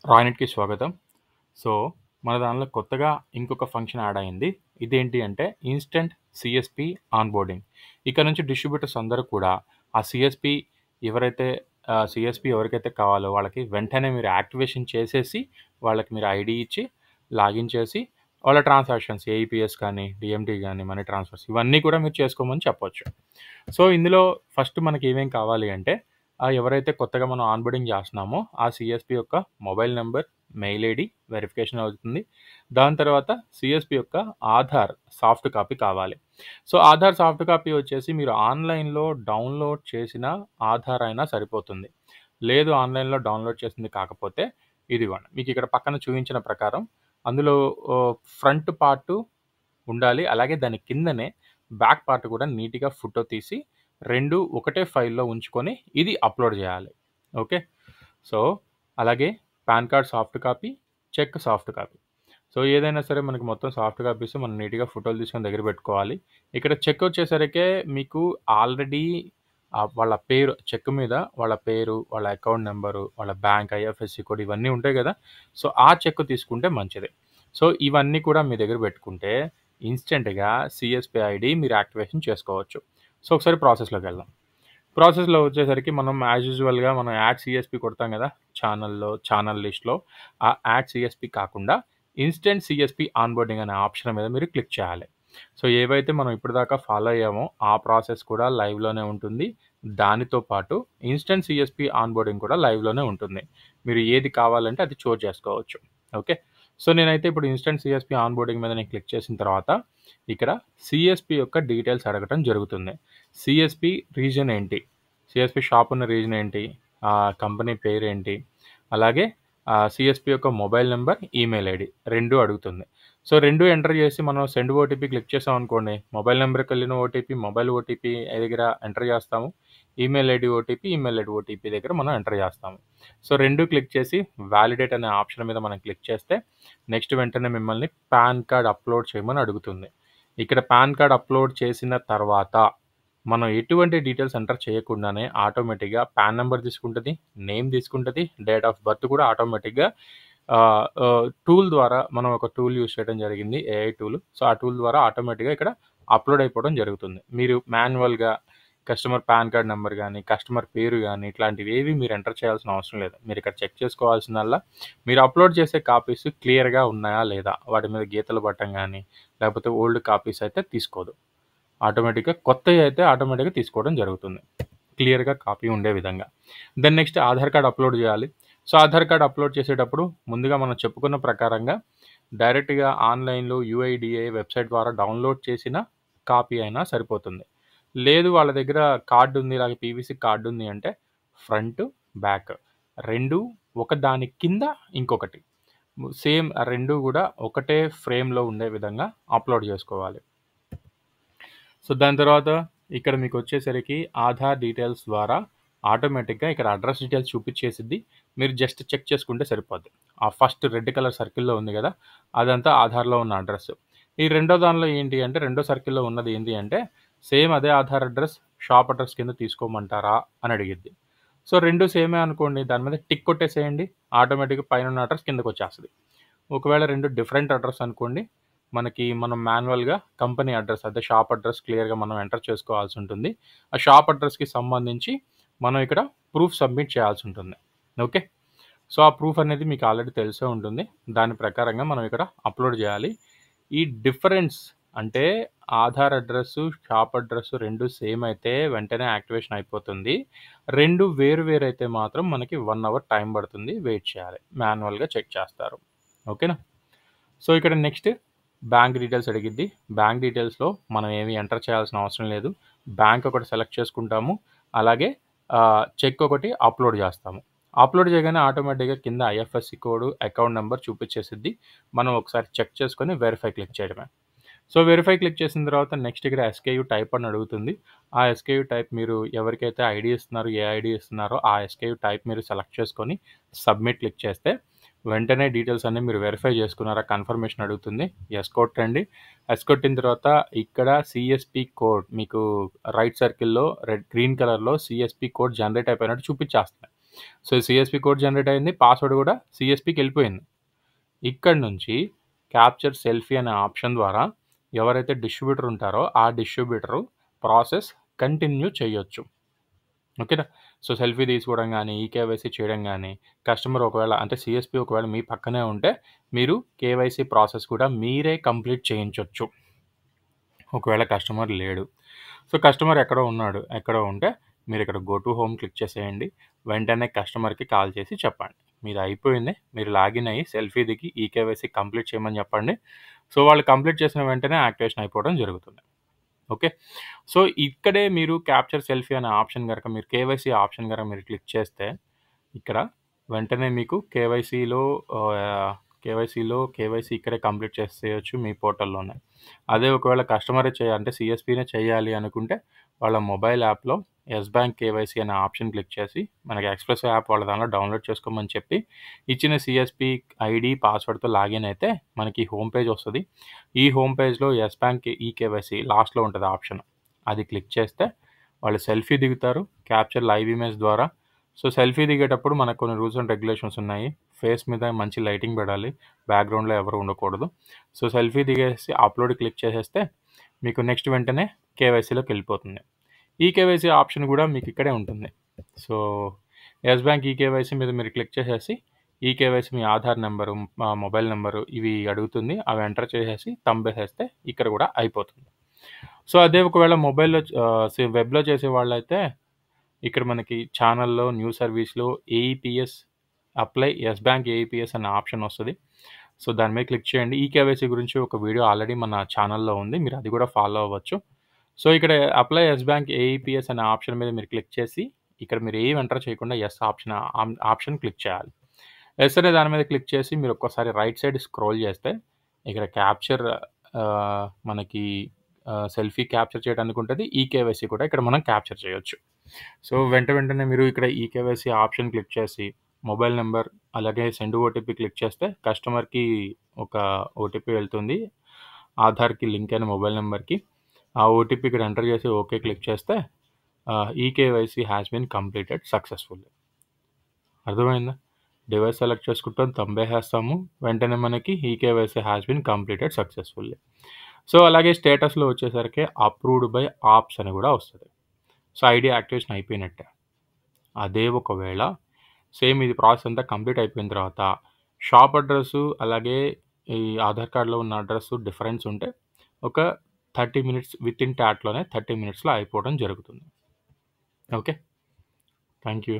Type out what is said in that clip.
రాయినెట్‌కి స్వాగతం. సో, మన దానిలో కొత్తగా ఇంకొక ఫంక్షన్ యాడ్ అయింది. ఇదేంటి అంటే ఇన్‌స్టంట్ సీఎస్‌పీ ఆన్‌బోర్డింగ్. ఇక నుంచి డిస్ట్రిబ్యూటర్స్ అందరూ కూడా ఆ సీఎస్‌పీ ఎవరైతే సీఎస్‌పీ ఎవరికైతే కావాలో వాళ్ళకి వెంటనే మీరు యాక్టివేషన్ చేసేసి, వాళ్ళకి మీరు ఐడీ ఇచ్చి, లాగిన్ చేసి, వాళ్ళ ట్రాన్సాక్షన్స్ ఏఈపీఎస్ కానీ, డీఎంటీ గానీ, మనీ ట్రాన్స్‌ఫర్స్ ఇవన్నీ కూడా మీరు చేసుకోమని చెప్పొచ్చు. సో, ఇందులో ఫస్ట్ మనకి ఏమేం కావాలి అంటే ఎవరైతే కొత్తగా మనం ఆన్‌బోర్డింగ్ చేస్తున్నామో ఆ సీఎస్‌పీ యొక్క mobile number, mail ID verification అవుతుంది. దాని తర్వాత సీఎస్‌పీ యొక్క ఆధార్ సాఫ్ట్ కాపీ కావాలి. సో, ఆధార్ సాఫ్ట్ కాపీ వచ్చేసి మీరు ఆన్‌లైన్‌లో డౌన్‌లోడ్ చేసిన ఆధార్ అయినా సరిపోతుంది. లేదు ఆన్‌లైన్‌లో డౌన్‌లోడ్ చేసింది కాకపోతే ఇదిగోండి. మీకిక్కడ పక్కన చూయించిన ప్రకారం అందులో ఫ్రంట్ పార్టు ఉండాలి. అలాగే దాని కిందనే బ్యాక్ పార్ట్ కూడా నీట్‌గా ఫోటో తీసి 2 ఒకటే ఫైల్‌లో ఉంచుకొని ఇది అప్‌లోడ్ చేయాలి. ఓకే. సో, అలాగే PAN card soft copy, check soft copy. So, ఏదైనా సరే మనకి మొత్తం సాఫ్ట్ కాపీస్ మనం నీట్‌గా ఫోటోలు తీసుకొని దగ్గర పెట్టుకోవాలి. ఇక్కడ చెక్ వచ్చేసరికే మీకు ఆల్రెడీ వాళ్ళ పేరు చెక్ మీద వాళ్ళ పేరు, వాళ్ళ అకౌంట్ నంబరు, వాళ్ళ బ్యాంక్ ఐఎఫ్ఎస్‌సి కోడ్ ఇవన్నీ ఉంటాయి గదా! సో, ఆ చెక్ తీసుకుంటే మంచిది. సో, ఇవన్నీ కూడా మీ దగ్గర పెట్టుకుంటే ఇన్‌స్టంట్‌గా సీఎస్‌పీ ఐడీ మీరు యాక్టివేషన్ చేసుకోవచ్చు. సో, ఒకసారి ప్రాసెస్‌లోకెళ్దాం. ప్రాసెస్‌లో వచ్చేసరికి మనం యాజ్ యూజువల్‌గా మనం యాడ్ సీఎస్‌పీ కొడతాం గదా! ఛానల్ లిస్ట్‌లో ఆ యాడ్ సీఎస్‌పీ కాకుండా ఇన్‌స్టంట్ సీఎస్‌పీ ఆన్‌బోర్డింగ్ అనే ఆప్షన్ మీద మీరు క్లిక్ చేయాలి. సో, ఏవైతే మనం ఇప్పటిదాకా ఫాలో అయ్యామో ఆ ప్రాసెస్ కూడా లైవ్‌లోనే ఉంటుంది. దానితో పాటు ఇన్‌స్టంట్ సీఎస్‌పీ ఆన్‌బోర్డింగ్ కూడా లైవ్‌లోనే ఉంటుంది. మీరు ఏది కావాలంటే అది చూజ్ చేసుకోవచ్చు. ఓకే. సో, నేనైతే ఇప్పుడు ఇన్‌స్టంట్ సీఎస్‌పీ ఆన్‌బోర్డింగ్ మీద నేను క్లిక్ చేసిన తర్వాత ఇక్కడ సీఎస్‌పీ యొక్క డీటెయిల్స్ అడగటం జరుగుతుంది. సీఎస్‌పీ రీజన్ ఏంటి? సీఎస్‌పీ షాప్ ఉన్న రీజన్ ఏంటి? కంపెనీ పేరేంటి? అలాగే సీఎస్‌పీ యొక్క మొబైల్ నంబర్, ఈమెయిల్ ఐడీ 2 అడుగుతుంది. సో, 2 ఎంటర్ చేసి మనం సెండ్ ఓటీపీ క్లిక్ చేసామనుకోండి, మొబైల్ నంబర్‌కెళ్ళిన ఓటీపీ, మొబైల్ ఓటీపీ దగ్గర ఎంటర్ చేస్తాము. ఈమెయిల్ ఐడీ ఓటీపీ దగ్గర మనం ఎంటర్ చేస్తాము. సో, 2 క్లిక్ చేసి వాలిడేట్ అనే ఆప్షన్ మీద మనం క్లిక్ చేస్తే నెక్స్ట్ వెంటనే మిమ్మల్ని పాన్ కార్డ్ అప్‌లోడ్ చేయమని అడుగుతుంది. ఇక్కడ పాన్ కార్డ్ అప్‌లోడ్ చేసిన తర్వాత మనం ఎటువంటి డీటెయిల్స్ ఎంటర్ చేయకుండానే ఆటోమేటిక్‌గా పాన్ నంబర్ తీసుకుంటది, నేమ్ తీసుకుంటది, డేట్ ఆఫ్ బర్త్ కూడా ఆటోమేటిక్‌గా టూల్ ద్వారా మనం ఒక టూల్ యూజ్ చేయడం జరిగింది. AI tool. సో, ఆ టూల్ ద్వారా ఆటోమేటిక్‌గా ఇక్కడ అప్‌లోడ్ అయిపోవడం జరుగుతుంది. మీరు మాన్యువల్‌గా కస్టమర్ పాన్ కార్డ్ నంబర్ గాని, కస్టమర్ పేరు గాని ఇట్లాంటివేవి మీరు ఎంటర్ చేయాల్సిన అవసరం లేదు. మీరిక్కడ చెక్ చేసుకోవాల్సిందల్లా మీరు అప్‌లోడ్ చేసే కాపీస్ క్లియర్‌గా ఉన్నాయా లేదా? వాటి మీద గీతలు పడటం గాని, లేకపోతే ఓల్డ్ కాపీస్ అయితే తీసుకోదు. ఆటోమేటిక్‌గా కొత్తయి అయితే ఆటోమేటిక్‌గా తీసుకోవడం జరుగుతుంది. క్లియర్‌గా కాపీ ఉండే విధంగా. Then next Aadhaar card upload చేయాలి. సో, ఆధార్ కార్డ్ అప్‌లోడ్ చేసేటప్పుడు ముందుగా మనం చెప్పుకున్న ప్రకారంగా డైరెక్ట్‌గా ఆన్‌లైన్‌లో యూఐడీఏ వెబ్‌సైట్ ద్వారా డౌన్‌లోడ్ చేసిన కాపీ అయినా సరిపోతుంది. లేదు వాళ్ళ దగ్గర కార్డ్ ఉంది, ఇలాగ పీవీసీ కార్డ్ ఉంది అంటే ఫ్రంట్, బ్యాక్ 2 ఒకదాని కింద ఇంకొకటి. సేమ్ ఆ 2 కూడా ఒకటే ఫ్రేమ్‌లో ఉండే విధంగా అప్‌లోడ్ చేసుకోవాలి. సో, దాని తర్వాత ఇక్కడ మీకొచ్చేసరికి ఆధార్ డీటెయిల్స్ ద్వారా ఆటోమేటిక్‌గా ఇక్కడ అడ్రెస్ డీటెయిల్స్ చూపిచ్చేసిద్ది. మీరు జస్ట్ చెక్ చేసుకుంటే సరిపోద్ది. ఆ ఫస్ట్ రెడ్ కలర్ సర్కిల్‌లో ఉంది గదా! అదంతా ఆధార్‌లో ఉన్న అడ్రెస్. ఈ రెండో దానిలో ఏంటి అంటే రెండో సర్కిల్‌లో ఉన్నది ఏంటి అంటే సేమ్ అదే ఆధార్ అడ్రెస్ షాప్ అడ్రెస్ కింద తీసుకోమంటారా అని అడిగిద్ది. సో, 2 సేమే అనుకోండి దాని మీద టిక్ కొట్టేసేయండి. ఆటోమేటిక్‌గా పైనున్న అడ్రెస్ కిందకొచ్చేస్తది. ఒకవేళ 2 డిఫరెంట్ అడ్రెస్ అనుకోండి. మనం మాన్యువల్‌గా కంపెనీ అడ్రెస్ అదే షాప్ అడ్రెస్ క్లియర్‌గా మనం ఎంటర్ చేసుకోవాల్సుంటుంది. ఆ షాప్ అడ్రెస్‌కి సంబంధించి మనం ఇక్కడ ప్రూఫ్ సబ్మిట్ చేయాల్సుంటుంది. ఓకే. సో, ఆ ప్రూఫ్ అనేది మీకు ఆల్రెడీ తెలిసే ఉంటుంది. దాని ప్రకారంగా మనం ఇక్కడ అప్‌లోడ్ చేయాలి. ఈ డిఫరెన్స్ అంటే Aadhaar address, shop address 2 same అయితే వెంటనే యాక్టివేషన్ అయిపోతుంది. 2 వేరు వేరైతే మాత్రం మనకి 1 అవర్ టైం పడుతుంది. వెయిట్ చేయాలి. మాన్యువల్‌గా చెక్ చేస్తారు. ఓకేనా? సో, ఇక్కడ నెక్స్ట్ బ్యాంక్ డీటెయిల్స్ అడిగిద్ది. బ్యాంక్ డీటెయిల్స్‌లో మనం ఏమి ఎంటర్ చేయాల్సిన అవసరం లేదు. బ్యాంక్ ఒకటి సెలెక్ట్ చేసుకుంటాము. అలాగే చెక్ ఒకటి అప్‌లోడ్ చేస్తాము. అప్‌లోడ్ చేయగానే ఆటోమేటిక్‌గా కింద ఐఎఫ్ఎస్‌సి కోడ్, అకౌంట్ నంబర్ చూపిచ్చేసిద్ది. మనం ఒకసారి చెక్ చేసుకొని వెరిఫై క్లిక్ చేయడమే. సో, వెరిఫై క్లిక్ చేసిన తర్వాత నెక్స్ట్ ఇక్కడ ఎస్‌కేయూ టైప్ అని అడుగుతుంది. ఆ ఎస్‌కేయూ టైప్ మీరు ఎవరికైతే ఐడీ ఇస్తున్నారో, ఏ ఐడీ ఇస్తున్నారో ఆ ఎస్‌కేయూ టైప్ మీరు సెలెక్ట్ చేసుకొని సబ్మిట్ క్లిక్ చేస్తే వెంటనే డీటెయిల్స్ అన్నీ మీరు వెరిఫై చేసుకున్నారా కన్ఫర్మేషన్ అడుగుతుంది. యెస్ కొట్టండి. యెస్ కొట్టిన తర్వాత ఇక్కడ సీఎస్‌పీ కోడ్ మీకు రైట్ సర్కిల్‌లో గ్రీన్ కలర్‌లో సీఎస్‌పీ కోడ్ జనరేట్ అయిపోయినట్టు చూపిచ్చేస్తున్నాయి. సో, సీఎస్‌పీ కోడ్ జనరేట్ అయింది. పాస్వర్డ్ కూడా సీఎస్‌పీకి వెళ్ళిపోయింది. ఇక్కడి నుంచి క్యాప్చర్ సెల్ఫీ అనే ఆప్షన్ ద్వారా ఎవరైతే డిస్ట్రిబ్యూటర్ ఉంటారో ఆ డిస్ట్రిబ్యూటరు ప్రాసెస్ కంటిన్యూ చేయొచ్చు. ఓకేనా? సో, సెల్ఫీ తీసుకోవడం గానీ, ఈకేవైసీ చేయడం గానీ, కస్టమర్ ఒకవేళ అంటే సీఎస్‌పీ ఒకవేళ మీ పక్కనే ఉంటే మీరు కేవైసీ ప్రాసెస్ కూడా మీరే కంప్లీట్ చేయించొచ్చు. ఒకవేళ కస్టమర్ లేడు. సో, కస్టమర్ ఎక్కడో ఉన్నాడు. ఎక్కడో ఉంటే మీరు ఇక్కడ గో టు హోమ్ క్లిక్ చేసేయండి. వెంటనే కస్టమర్‌కి కాల్ చేసి చెప్పండి. మీది అయిపోయింది. మీరు లాగిన్ అయ్యి సెల్ఫీ దిగి ఈకేవైసీ కంప్లీట్ చేయమని చెప్పండి. సో, వాళ్ళు కంప్లీట్ చేసిన వెంటనే యాక్టివేషన్ అయిపోవడం జరుగుతుంది. ఓకే. సో, ఇక్కడే మీరు క్యాప్చర్ సెల్ఫీ అనే ఆప్షన్ గనక మీరు కేవైసీ ఆప్షన్ గనక మీరు క్లిక్ చేస్తే ఇక్కడ వెంటనే మీకు కేవైసీ ఇక్కడే కంప్లీట్ చేసేయొచ్చు మీ పోర్టల్‌లోనే. అదే ఒకవేళ కస్టమరే అంటే సీఎస్‌పీనే చేయాలి అనుకుంటే వాళ్ళ మొబైల్ యాప్‌లో యెస్ బ్యాంక్ కేవైసీ అనే ఆప్షన్ క్లిక్ చేసి మనకి ఎక్స్‌ప్రెసో యాప్ వాళ్ళ దాంట్లో డౌన్‌లోడ్ చేసుకోమని చెప్పి ఇచ్చిన సీఎస్‌పీ ఐడీ, పాస్వర్డ్‌తో లాగిన్ అయితే మనకి హోమ్ పేజ్ వస్తది. ఈ హోమ్ పేజ్‌లో యెస్ బ్యాంక్ ఈకేవైసీ లాస్ట్‌లో ఉంటది ఆప్షన్. అది క్లిక్ చేస్తే వాళ్ళు సెల్ఫీ దిగుతారు క్యాప్చర్ లైవ్ ఇమేజ్ ద్వారా. సో, సెల్ఫీ దిగేటప్పుడు మనకు కొన్ని రూల్స్ అండ్ రెగ్యులేషన్స్ ఉన్నాయి. ఫేస్ మీద మంచి లైటింగ్ పడాలి. బ్యాక్‌గ్రౌండ్‌లో ఎవరు ఉండకూడదు. సో, సెల్ఫీ దిగేసి అప్‌లోడ్ క్లిక్ చేసేస్తే మీకు నెక్స్ట్ వెంటనే కేవైసీలోకి వెళ్ళిపోతుంది. ఈకేవైసీ ఆప్షన్ కూడా మీకు ఇక్కడే ఉంటుంది. సో, యెస్ బ్యాంక్ ఈకేవైసీ మీద మీరు క్లిక్ చేసేసి ఈకేవైసీ మీ ఆధార్ నెంబరు, మొబైల్ నెంబరు ఇవి అడుగుతుంది. అవి ఎంటర్ చేసేసి థంబ్ ఏసేస్తే ఇక్కడ కూడా అయిపోతుంది. సో, అదే ఒకవేళ మొబైల్‌లో వెబ్‌లో చేసేవాళ్ళైతే ఇక్కడ మనకి ఛానల్‌లో న్యూ సర్వీస్‌లో AEPS apply yes bank AEPS అనే ఆప్షన్ వస్తది. సో, దాని మీద క్లిక్ చేయండి. ఈకేవైసీ గురించి ఒక వీడియో ఆల్రెడీ మన ఛానల్‌లో ఉంది. మీరు అది కూడా ఫాలో అవ్వచ్చు. సో, ఇక్కడ అప్లై యెస్ బ్యాంక్ ఏఈపీఎస్ అనే ఆప్షన్ మీద మీరు క్లిక్ చేసి ఇక్కడ మీరు ఏమి ఎంటర్ చేయకుండా యెస్ ఆప్షన్ క్లిక్ చేయాలి. యెస్ అనే దాని మీద క్లిక్ చేసి మీరు ఒక్కసారి రైట్ సైడ్ స్క్రోల్ చేస్తే ఇక్కడ క్యాప్చర్ మనకి సెల్ఫీ క్యాప్చర్ చేయడానికి ఉంటది. ఈకేవైసీ కూడా ఇక్కడ మనం క్యాప్చర్ చేయొచ్చు. సో, వెంటనే మీరు ఇక్కడ ఈకేవైసీ ఆప్షన్ క్లిక్ చేసి మొబైల్ నంబర్ అలాగే సెండ్ ఓటీపీ క్లిక్ చేస్తే కస్టమర్‌కి ఒక ఓటీపీ వెళ్తుంది. ఆధార్‌కి లింక్ అయిన మొబైల్ నంబర్‌కి. ఆ ఓటీపీ ఇక్కడ ఎంటర్ చేసి ఓకే క్లిక్ చేస్తే eKYC has been completed successfully. అర్థమైందా? డివైస్ సెలెక్ట్ చేసుకుంటాం, థంబేసేస్తాము. వెంటనే మనకి eKYC has been completed successfully. So, అలాగే స్టేటస్‌లో వచ్చేసరికి అప్రూవ్డ్ బై ఆప్స్ అని కూడా వస్తది. సో, ఐడీ యాక్టివేషన్ అయిపోయినట్టే. అదే ఒకవేళ సేమ్ ఇది ప్రాసెస్ అంతా కంప్లీట్ అయిపోయిన తర్వాత షాప్ అడ్రస్సు అలాగే ఈ ఆధార్ కార్డ్‌లో ఉన్న అడ్రస్సు డిఫరెన్స్ ఉంటే ఒక 30 మినిట్స్ వితిన్ ట్యాట్‌లోనే 30 మినిట్స్‌లో అయిపోవడం జరుగుతుంది. ఓకే. Thank you.